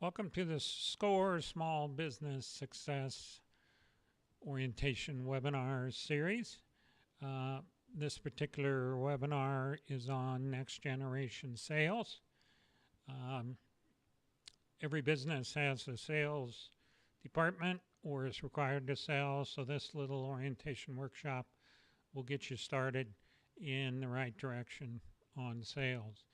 Welcome to the SCORE Small Business Success Orientation Webinar Series. Uh, this particular webinar is on next generation sales. Um, every business has a sales department or is required to sell, so this little orientation workshop will get you started in the right direction on sales.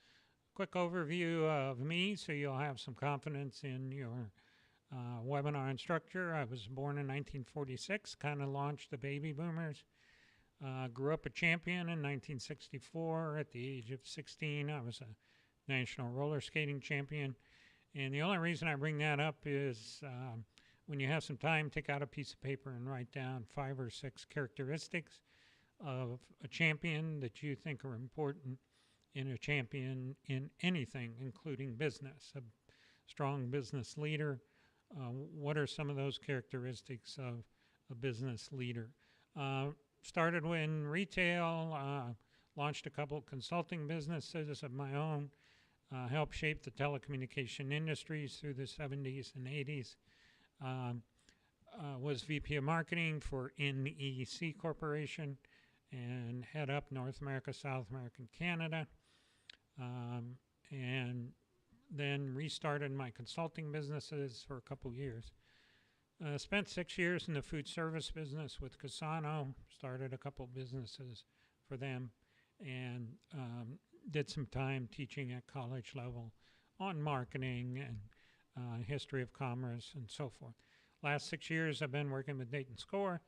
Quick overview of me so you'll have some confidence in your webinar instructor. I was born in 1946, kind of launched the baby boomers. Grew up a champion in 1964. At the age of 16, I was a national roller skating champion. And the only reason I bring that up is when you have some time, take out a piece of paper and write down 5 or 6 characteristics of a champion that you think are important in a champion in anything, including business. A strong business leader. What are some of those characteristics of a business leader? Started in retail, launched a couple consulting businesses of my own, helped shape the telecommunication industries through the 70s and 80s. Was VP of Marketing for NEC Corporation and head up North America, South America, and Canada. And then restarted my consulting businesses for a couple years. Spent 6 years in the food service business with Casano, started a couple businesses for them, and did some time teaching at college level on marketing and history of commerce and so forth. Last 6 years I've been working with Dayton Score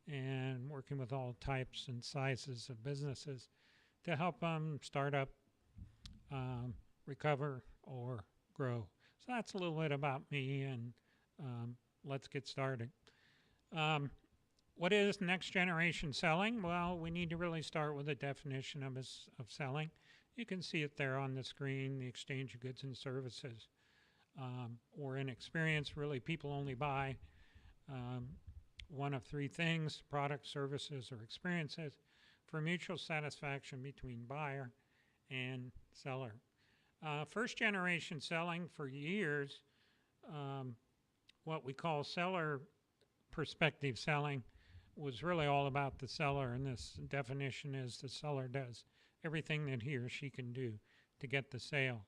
and working with all types and sizes of businesses to help them start up, recover, or grow. So that's a little bit about me, and let's get started. What is next generation selling? Well, we need to really start with a definition of selling. You can see it there on the screen, the exchange of goods and services, or in experience, really people only buy one of 3 things: products, services, or experiences, for mutual satisfaction between buyer and seller. First generation selling, for years, what we call seller perspective selling was really all about the seller, and this definition is the seller does everything that he or she can do to get the sale.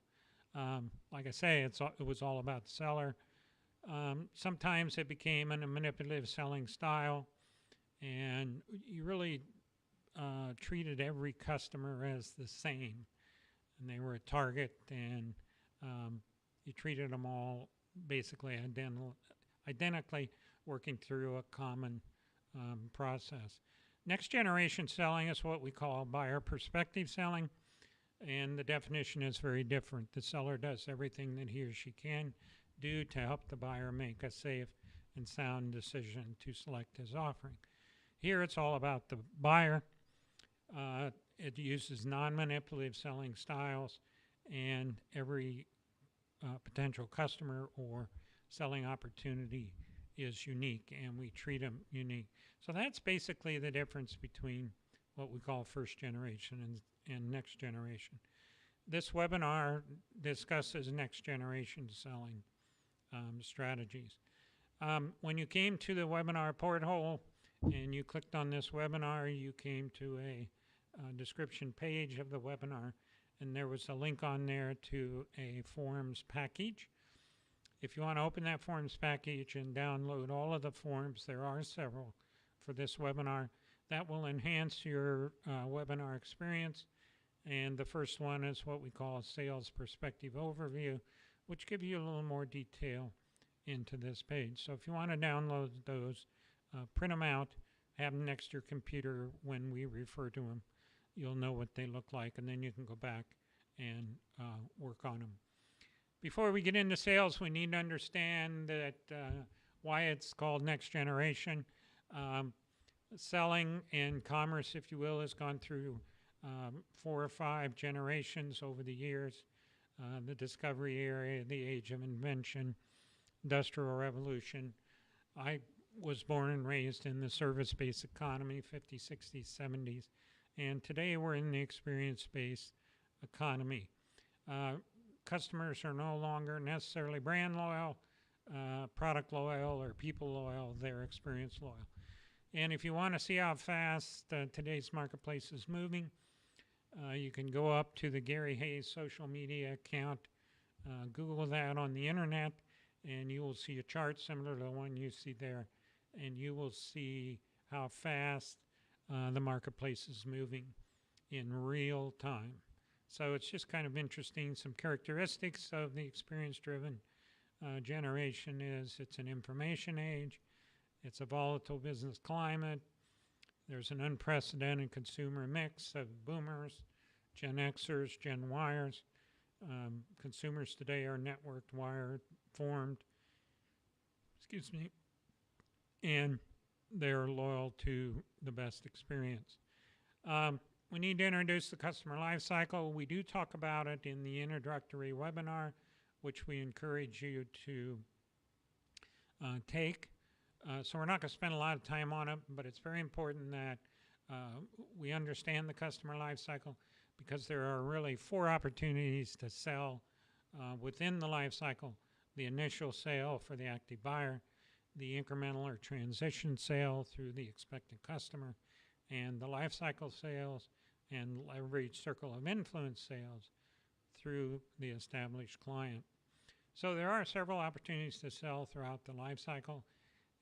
Like I say, it was all about the seller. Sometimes it became a manipulative selling style, and you really treated every customer as the same, and they were a target, and you treated them all basically identically, working through a common process. Next generation selling is what we call buyer perspective selling, and the definition is very different. The seller does everything that he or she can do to help the buyer make a safe and sound decision to select his offering. Here it's all about the buyer. It uses non-manipulative selling styles, and every potential customer or selling opportunity is unique, and we treat them unique. So that's basically the difference between what we call first generation and next generation. This webinar discusses next generation selling strategies. When you came to the webinar porthole and you clicked on this webinar, you came to a description page of the webinar, and there was a link on there to a forms package. If you want to open that forms package and download all of the forms, there are several for this webinar, that will enhance your webinar experience. And the first one is what we call a sales perspective overview, which gives you a little more detail into this page. So if you want to download those, print them out, have them next to your computer when we refer to them. You'll know what they look like, and then you can go back and work on them. Before we get into sales, we need to understand that why it's called next generation. Selling and commerce, if you will, has gone through 4 or 5 generations over the years. The discovery era, the age of invention, industrial revolution. I was born and raised in the service-based economy, 50s, 60s, 70s. And today we're in the experience-based economy. customers are no longer necessarily brand loyal, product loyal, or people loyal, they're experience loyal. And if you want to see how fast today's marketplace is moving, you can go up to the Gary Hayes social media account, Google that on the internet, and you will see a chart similar to the one you see there, and you will see how fast the marketplace is moving in real time. So it's just kind of interesting. Some characteristics of the experience-driven generation is it's an information age, it's a volatile business climate, there's an unprecedented consumer mix of boomers, Gen Xers, Gen Yers. Consumers today are networked, wired, formed, and they're loyal to the best experience. We need to introduce the customer life cycle. We do talk about it in the introductory webinar, which we encourage you to take. So we're not going to spend a lot of time on it, but it's very important that we understand the customer life cycle, because there are really 4 opportunities to sell within the life cycle: the initial sale for the active buyer, the incremental or transition sale through the expectant customer, and the life cycle sales and leverage circle of influence sales through the established client. So there are several opportunities to sell throughout the life cycle,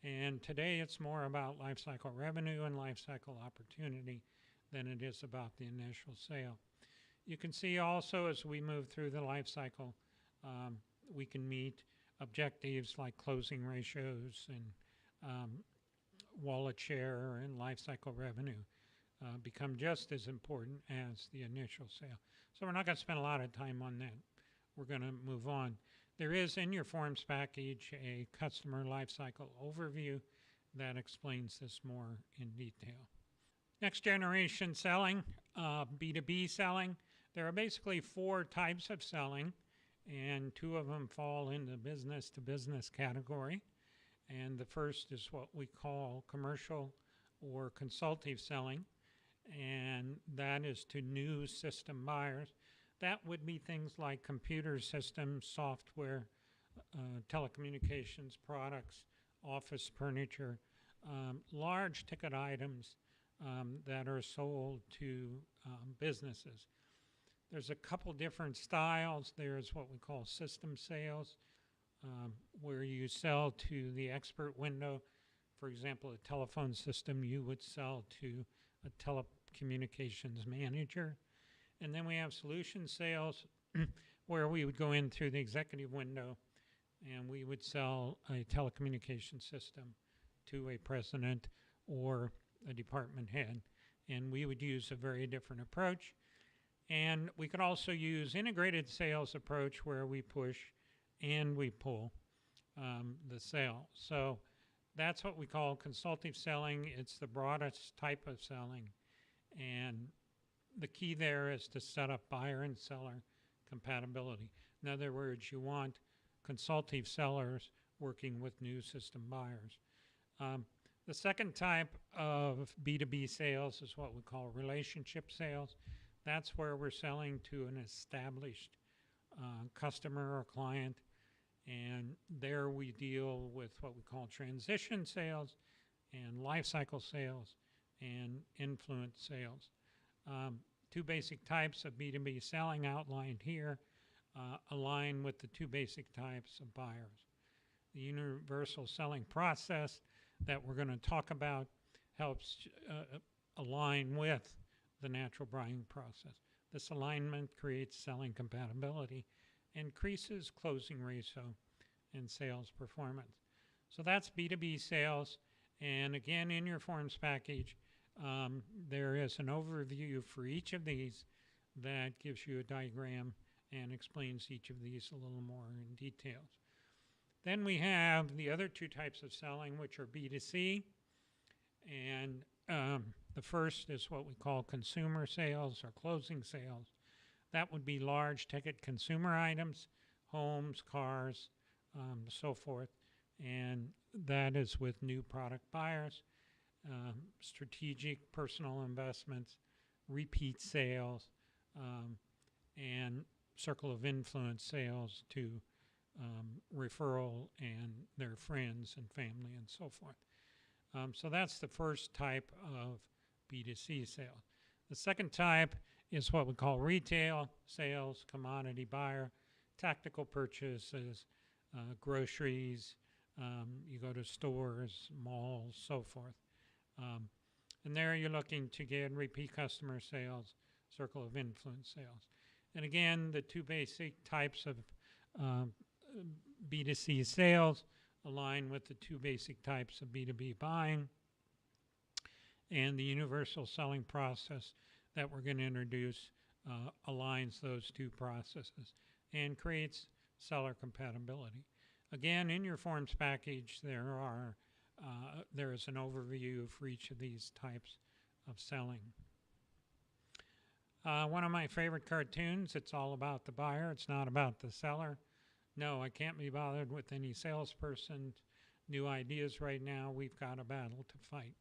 and today it's more about life cycle revenue and life cycle opportunity than it is about the initial sale. You can see also as we move through the life cycle, we can meet objectives like closing ratios and wallet share and life cycle revenue become just as important as the initial sale. So we're not going to spend a lot of time on that. We're going to move on. There is in your forms package a customer life cycle overview that explains this more in detail. Next generation selling, B2B selling. There are basically 4 types of selling, and 2 of them fall in the business to business category. And the first is what we call commercial or consultative selling, and that is to new system buyers. That would be things like computer systems, software, telecommunications products, office furniture, large ticket items that are sold to businesses. There's a couple different styles. There's what we call system sales, where you sell to the expert window. For example, a telephone system you would sell to a telecommunications manager. And then we have solution sales, where we would go in through the executive window and we would sell a telecommunication system to a president or a department head. And we would use a very different approach. And we could also use integrated sales approach, where we push and we pull the sale. So that's what we call consultative selling. It's the broadest type of selling. And the key there is to set up buyer and seller compatibility. In other words, you want consultative sellers working with new system buyers. The second type of B2B sales is what we call relationship sales. That's where we're selling to an established customer or client, and there we deal with what we call transition sales and life cycle sales and influence sales. 2 basic types of B2B selling outlined here align with the 2 basic types of buyers. The universal selling process that we're going to talk about helps align with the natural buying process. This alignment creates selling compatibility, increases closing ratio, and sales performance. So that's B2B sales. And again, in your forms package, there is an overview for each of these that gives you a diagram and explains each of these a little more in details. Then we have the other 2 types of selling, which are B2C. And the first is what we call consumer sales or closing sales. That would be large ticket consumer items, homes, cars, so forth. And that is with new product buyers, strategic personal investments, repeat sales, and circle of influence sales to referral and their friends and family and so forth. So that's the first type of B2C sales. The second type is what we call retail sales, commodity buyer, tactical purchases, groceries, you go to stores, malls, so forth. And there you're looking to get repeat customer sales, circle of influence sales. And again, the two basic types of B2C sales align with the two basic types of B2B buying. And the universal selling process that we're going to introduce aligns those two processes and creates seller compatibility. Again, in your forms package, there is an overview for each of these types of selling. One of my favorite cartoons, it's all about the buyer, it's not about the seller. No, I can't be bothered with any salesperson, new ideas right now, we've got a battle to fight.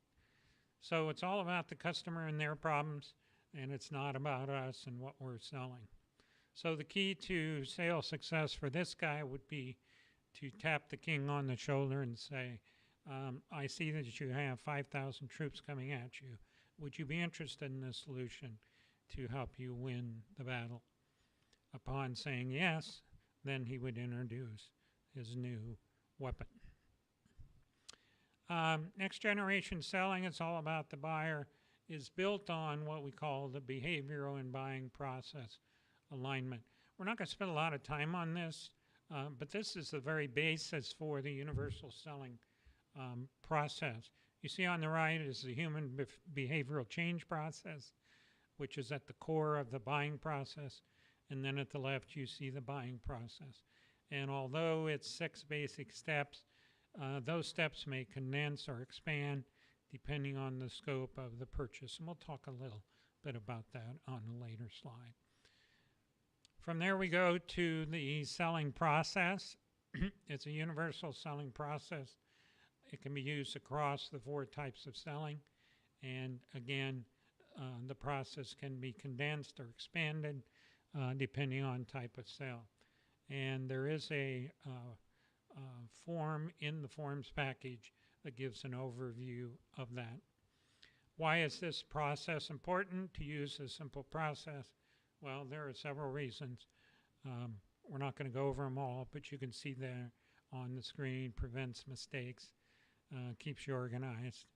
So it's all about the customer and their problems, and it's not about us and what we're selling. So the key to sales success for this guy would be to tap the king on the shoulder and say, I see that you have 5,000 troops coming at you. Would you be interested in this solution to help you win the battle? Upon saying yes, then he would introduce his new weapon. Next generation selling, it's all about the buyer, is built on what we call the behavioral and buying process alignment. We're not going to spend a lot of time on this, but this is the very basis for the universal selling process. You see on the right is the human behavioral change process, which is at the core of the buying process. And then at the left, you see the buying process. And although it's 6 basic steps, those steps may condense or expand depending on the scope of the purchase. And we'll talk a little bit about that on a later slide. From there, we go to the selling process. It's a universal selling process. It can be used across the 4 types of selling. And again, the process can be condensed or expanded depending on type of sale. And there is a form in the forms package that gives an overview of that. Why is this process important to use a simple process? Well, there are several reasons. We're not going to go over them all, but you can see there on the screen, prevents mistakes, keeps you organized,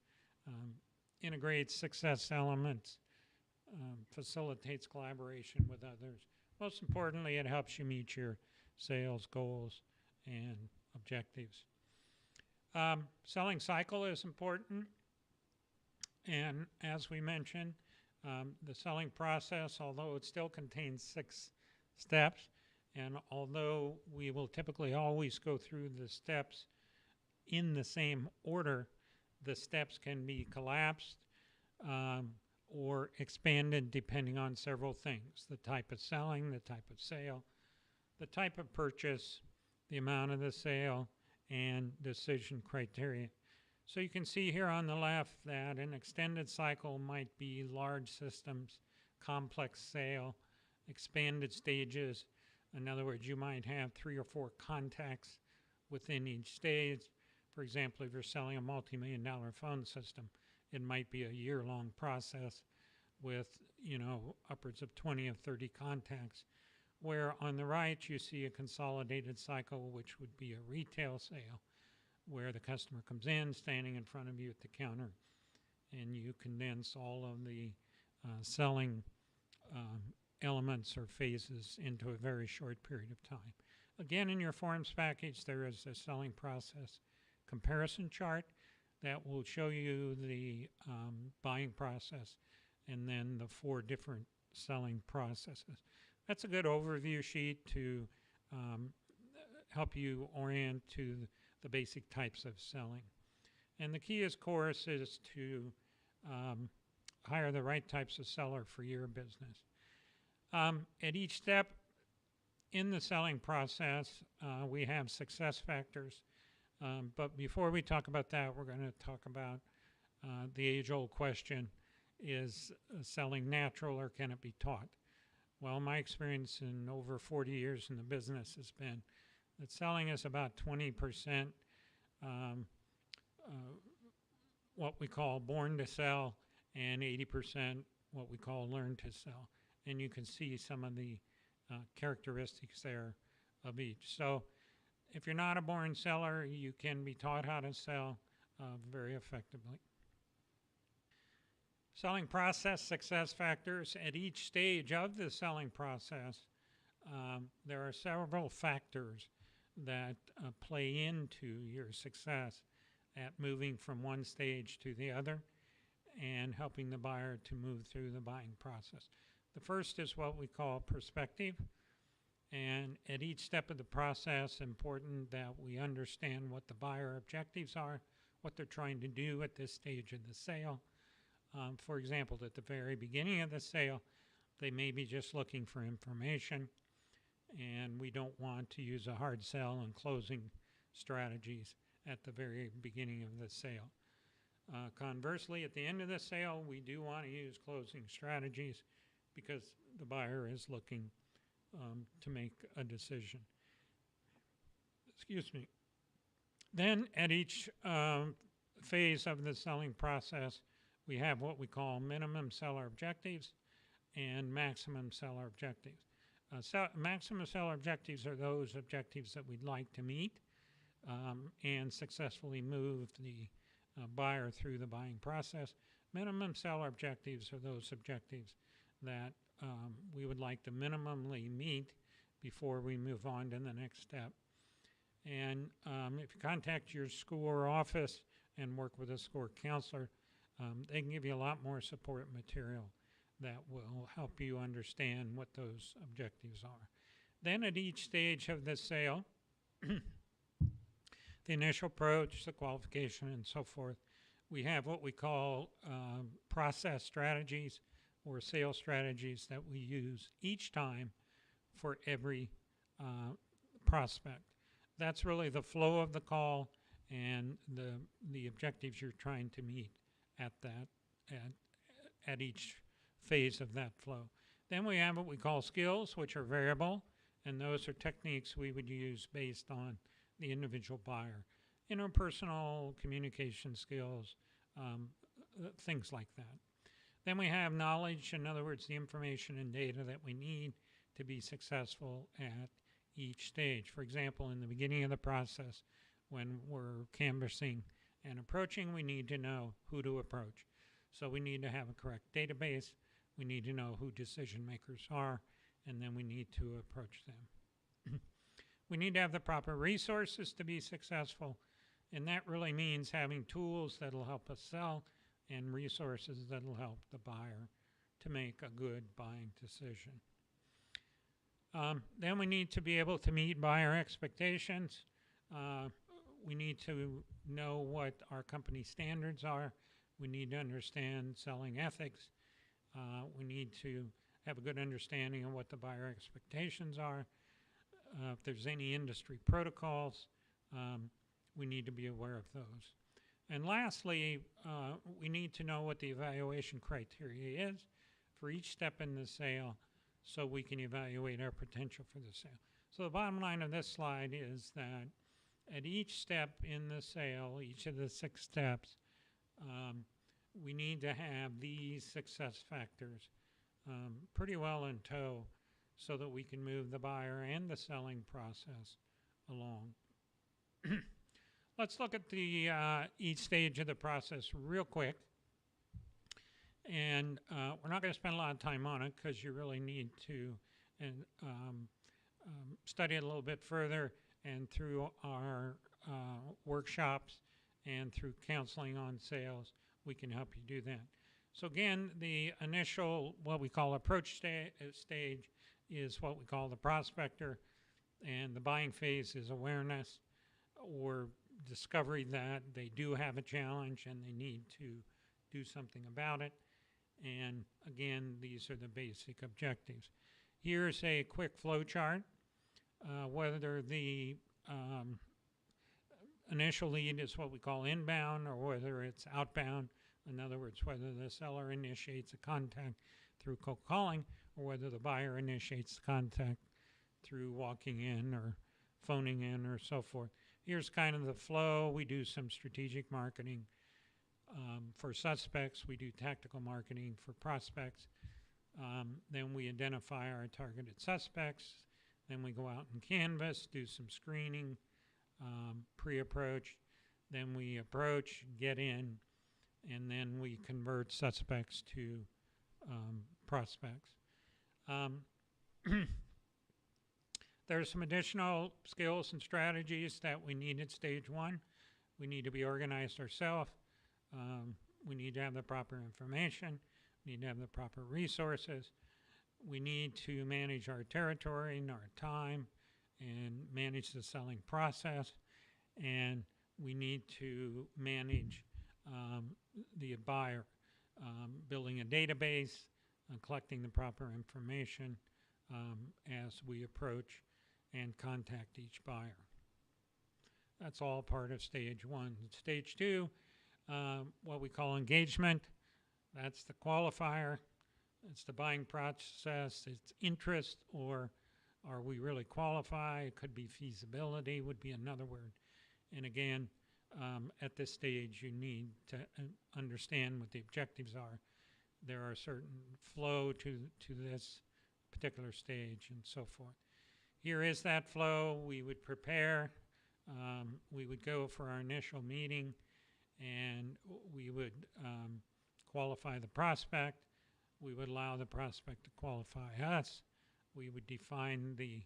integrates success elements, facilitates collaboration with others. Most importantly, it helps you meet your sales goals and objectives. Selling cycle is important, and as we mentioned, the selling process, although it still contains 6 steps, and although we will typically always go through the steps in the same order, the steps can be collapsed or expanded depending on several things: the type of selling, the type of sale, the type of purchase, the amount of the sale, and decision criteria. So you can see here on the left that an extended cycle might be large systems, complex sale, expanded stages. In other words, you might have 3 or 4 contacts within each stage. For example, if you're selling a multi-million-dollar phone system, it might be a year-long process with, upwards of 20 or 30 contacts. Where on the right you see a consolidated cycle, which would be a retail sale, where the customer comes in, standing in front of you at the counter, and you condense all of the selling elements or phases into a very short period of time. Again, in your forms package, there is a selling process comparison chart that will show you the buying process and then the 4 different selling processes. That's a good overview sheet to help you orient to the basic types of selling. And the key, of course, is to hire the right types of seller for your business. At each step in the selling process, we have success factors. But before we talk about that, we're going to talk about the age-old question: is selling natural or can it be taught? Well, my experience in over 40 years in the business has been that selling is about 20% um, uh, what we call born to sell, and 80% what we call learn to sell. And you can see some of the characteristics there of each. So if you're not a born seller, you can be taught how to sell very effectively. Selling process success factors. At each stage of the selling process, there are several factors that play into your success at moving from one stage to the other and helping the buyer to move through the buying process. The first is what we call perspective. And at each step of the process, important that we understand what the buyer objectives are, what they're trying to do at this stage of the sale. For example, at the very beginning of the sale, they may be just looking for information, and we don't want to use a hard sell and closing strategies at the very beginning of the sale. Conversely, at the end of the sale, we do want to use closing strategies because the buyer is looking to make a decision. Excuse me. Then at each phase of the selling process, we have what we call minimum seller objectives and maximum seller objectives. Maximum seller objectives are those objectives that we'd like to meet and successfully move the buyer through the buying process. Minimum seller objectives are those objectives that we would like to minimally meet before we move on to the next step. And if you contact your SCORE office and work with a SCORE counselor, they can give you a lot more support material that will help you understand what those objectives are. Then at each stage of the sale, the initial approach, the qualification, and so forth, we have what we call process strategies or sales strategies that we use each time for every prospect. That's really the flow of the call and the objectives you're trying to meet at each phase of that flow. Then we have what we call skills, which are variable, and those are techniques we would use based on the individual buyer. Interpersonal communication skills, things like that. Then we have knowledge, in other words, the information and data that we need to be successful at each stage. For example, in the beginning of the process, when we're canvassing and approaching, we need to know who to approach. So we need to have a correct database, we need to know who decision makers are, and then we need to approach them. We need to have the proper resources to be successful, and that really means having tools that will help us sell and resources that will help the buyer to make a good buying decision. Then we need to be able to meet buyer expectations. We need to know what our company standards are. We need to understand selling ethics. We need to have a good understanding of what the buyer expectations are. If there's any industry protocols, we need to be aware of those. And lastly, we need to know what the evaluation criteria is for each step in the sale so we can evaluate our potential for the sale. So the bottom line of this slide is that at each step in the sale, each of the 6 steps, we need to have these success factors pretty well in tow so that we can move the buyer and the selling process along. Let's look at the each stage of the process real quick. And we're not going to spend a lot of time on it because you really need to study it a little bit further, and through our workshops and through counseling on sales, we can help you do that. So again, the initial, what we call approach stage is what we call the prospector, and the buying phase is awareness or discovery that they do have a challenge and they need to do something about it. And again, these are the basic objectives. Here's a quick flow chart. Whether the initial lead is what we call inbound or whether it's outbound, in other words, whether the seller initiates a contact through cold calling or whether the buyer initiates the contact through walking in or phoning in or so forth. Here's kind of the flow. We do some strategic marketing for suspects. We do tactical marketing for prospects. Then we identify our targeted suspects. Then we go out and canvass, do some screening, pre-approach. Then we approach, get in, and then we convert suspects to prospects. There's some additional skills and strategies that we need at stage one. We need to be organized ourselves. We need to have the proper information. We need to have the proper resources. We need to manage our territory and our time and manage the selling process. And we need to manage the buyer, building a database, collecting the proper information as we approach and contact each buyer. That's all part of stage one. Stage two, what we call engagement. That's the qualifier. It's the buying process. It's interest, or are we really qualify? It could be feasibility, would be another word. And again, at this stage, you need to understand what the objectives are. There are certain flow to this particular stage and so forth. Here is that flow. We would prepare. We would go for our initial meeting, and we would qualify the prospect. We would allow the prospect to qualify us. We would define the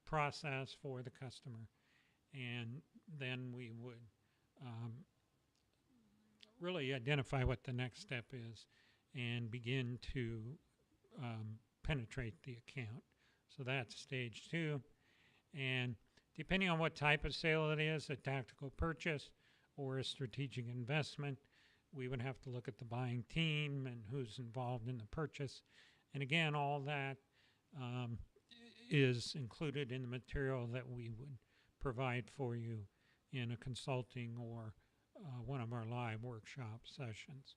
process for the customer, and then we would really identify what the next step is and begin to penetrate the account. So that's stage two. And depending on what type of sale it is, a tactical purchase or a strategic investment, we would have to look at the buying team and who's involved in the purchase. And again, all that is included in the material that we would provide for you in a consulting or one of our live workshop sessions.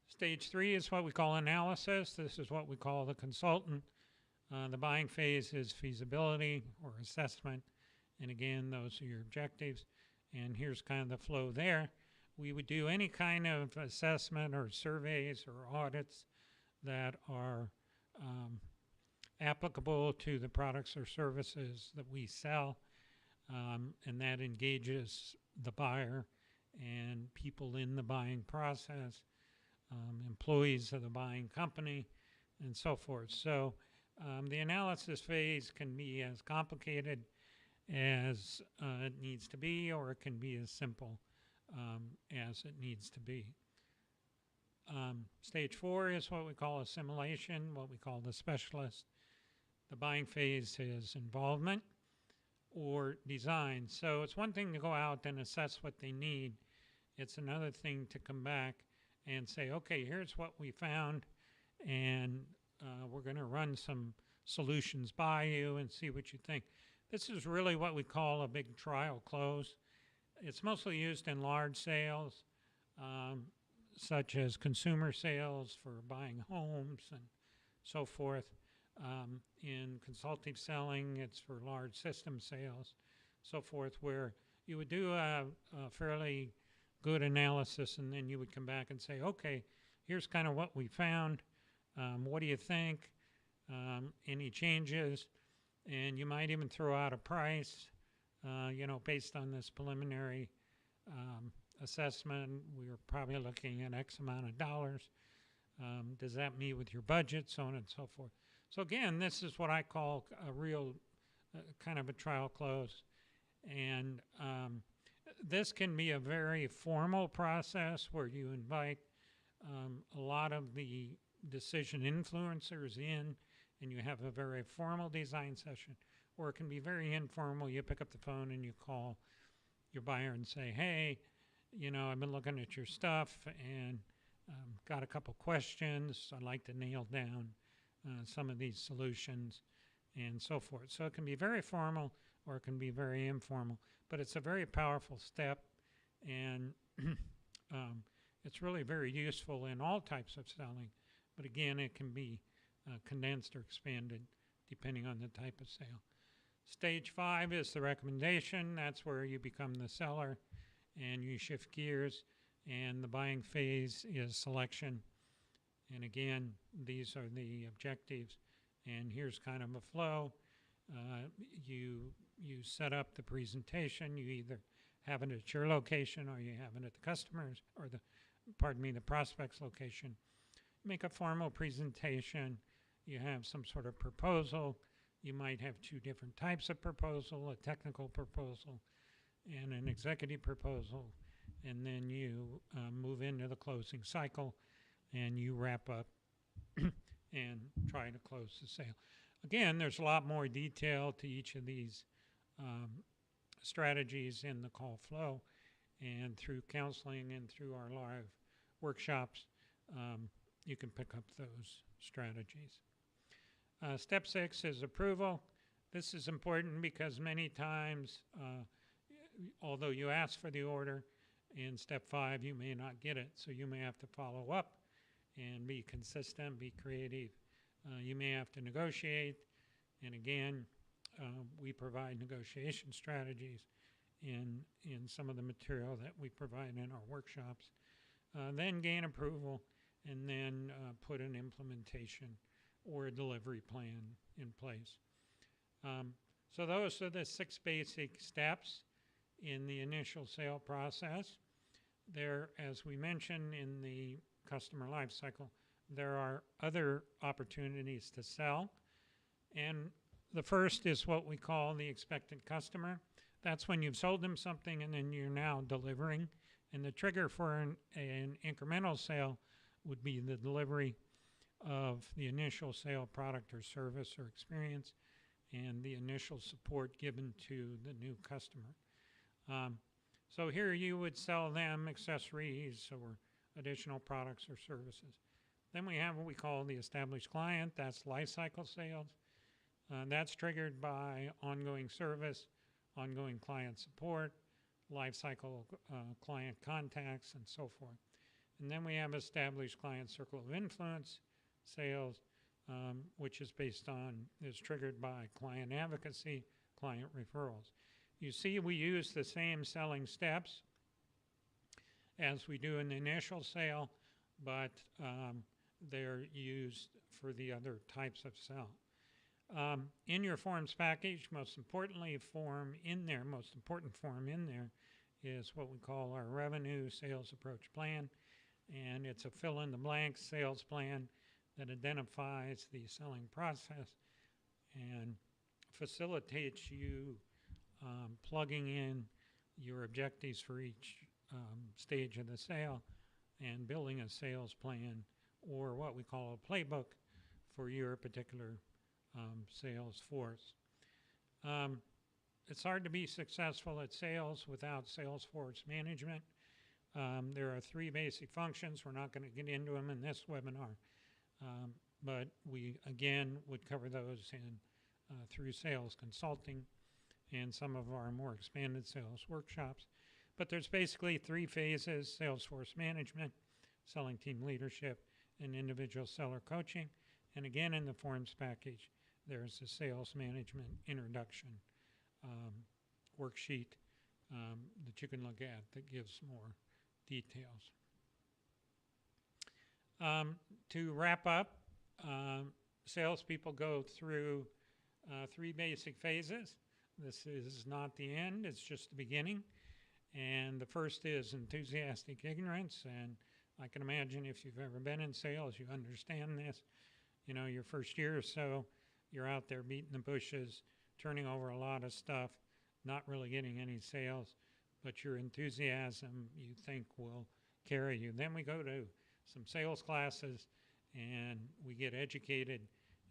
Stage three is what we call analysis. This is what we call the consultant. The buying phase is feasibility or assessment. And again, those are your objectives. And here's kind of the flow there. We would do any kind of assessment or surveys or audits that are applicable to the products or services that we sell, and that engages the buyer and people in the buying process, employees of the buying company, and so forth. So the analysis phase can be as complicated as it needs to be, or it can be as simple as it needs to be. Stage four is what we call assimilation, what we call the specialist. The buying phase is involvement or design. So it's one thing to go out and assess what they need. It's another thing to come back and say, okay, here's what we found, and we're going to run some solutions by you and see what you think. This is really what we call a big trial close. It's mostly used in large sales, such as consumer sales for buying homes and so forth. In consultative selling, it's for large system sales, so forth, where you would do a fairly good analysis, and then you would come back and say, okay, here's kind of what we found. What do you think? Any changes? And you might even throw out a price, based on this preliminary assessment. We were probably looking at X amount of dollars. Does that meet with your budget? So on and so forth. So again, this is what I call a real kind of a trial close. And this can be a very formal process where you invite a lot of the decision influencers in, and you have a very formal design session. Or it can be very informal. You pick up the phone and you call your buyer and say, hey, I've been looking at your stuff and got a couple questions. I'd like to nail down some of these solutions and so forth. So it can be very formal or it can be very informal, but it's a very powerful step, and it's really very useful in all types of selling, but again, it can be condensed or expanded depending on the type of sale. Stage 5 is the recommendation. That's where you become the seller and you shift gears, and the buying phase is selection. And again, these are the objectives, and here's kind of a flow. You set up the presentation. You either have it at your location or you have it at the customer's or the prospect's location. Make a formal presentation. You have some sort of proposal. You might have two different types of proposal, a technical proposal and an executive proposal. And then you move into the closing cycle and you wrap up and try to close the sale. Again, there's a lot more detail to each of these strategies in the call flow, and through counseling and through our live workshops, you can pick up those strategies. Step 6 is approval. This is important because many times, although you ask for the order, in step 5 you may not get it, so you may have to follow up and be consistent, be creative. You may have to negotiate, and again, we provide negotiation strategies in some of the material that we provide in our workshops. Then gain approval, and then put an implementation or a delivery plan in place. So those are the 6 basic steps in the initial sale process. There, as we mentioned in the customer life cycle, there are other opportunities to sell. And the first is what we call the expected customer. That's when you've sold them something and then you're now delivering. And the trigger for an incremental sale would be the delivery of the initial sale product or service or experience and the initial support given to the new customer. So here you would sell them accessories or additional products or services. Then we have what we call the established client. That's life cycle sales. That's triggered by ongoing service, ongoing client support, life cycle client contacts, and so forth. And then we have established client circle of influence sales, which is triggered by client advocacy, client referrals. You see, we use the same selling steps as we do in the initial sale, but they're used for the other types of sale. In your forms package, most important form in there is what we call our revenue sales approach plan, and it's a fill-in-the-blank sales plan that identifies the selling process and facilitates you plugging in your objectives for each stage of the sale and building a sales plan, or what we call a playbook for your particular sales force. It's hard to be successful at sales without sales force management. There are 3 basic functions. We're not going to get into them in this webinar, but we again would cover those through sales consulting and some of our more expanded sales workshops. But there's basically 3 phases: sales force management, selling team leadership, and individual seller coaching. And again, in the forms package, there's a sales management introduction worksheet that you can look at that gives more details. To wrap up, salespeople go through 3 basic phases. This is not the end, it's just the beginning. And the first is enthusiastic ignorance, and I can imagine if you've ever been in sales, you understand this. You know, your first year or so, you're out there beating the bushes, turning over a lot of stuff, not really getting any sales, but your enthusiasm, you think, will carry you. Then we go to some sales classes, and we get educated,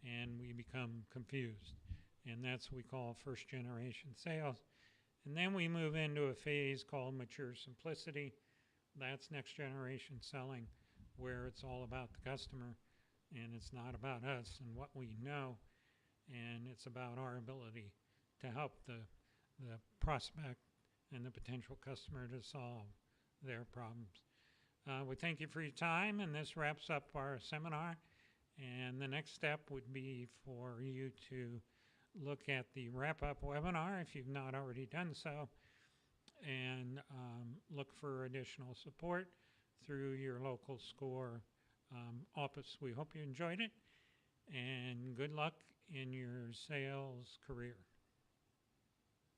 and we become confused. And that's what we call first generation sales. And then we move into a phase called mature simplicity. That's next generation selling, where it's all about the customer and it's not about us and what we know, and it's about our ability to help the prospect and the potential customer to solve their problems. We thank you for your time, and this wraps up our seminar. And the next step would be for you to look at the wrap-up webinar if you've not already done so, and look for additional support through your local SCORE office. We hope you enjoyed it, and good luck in your sales career.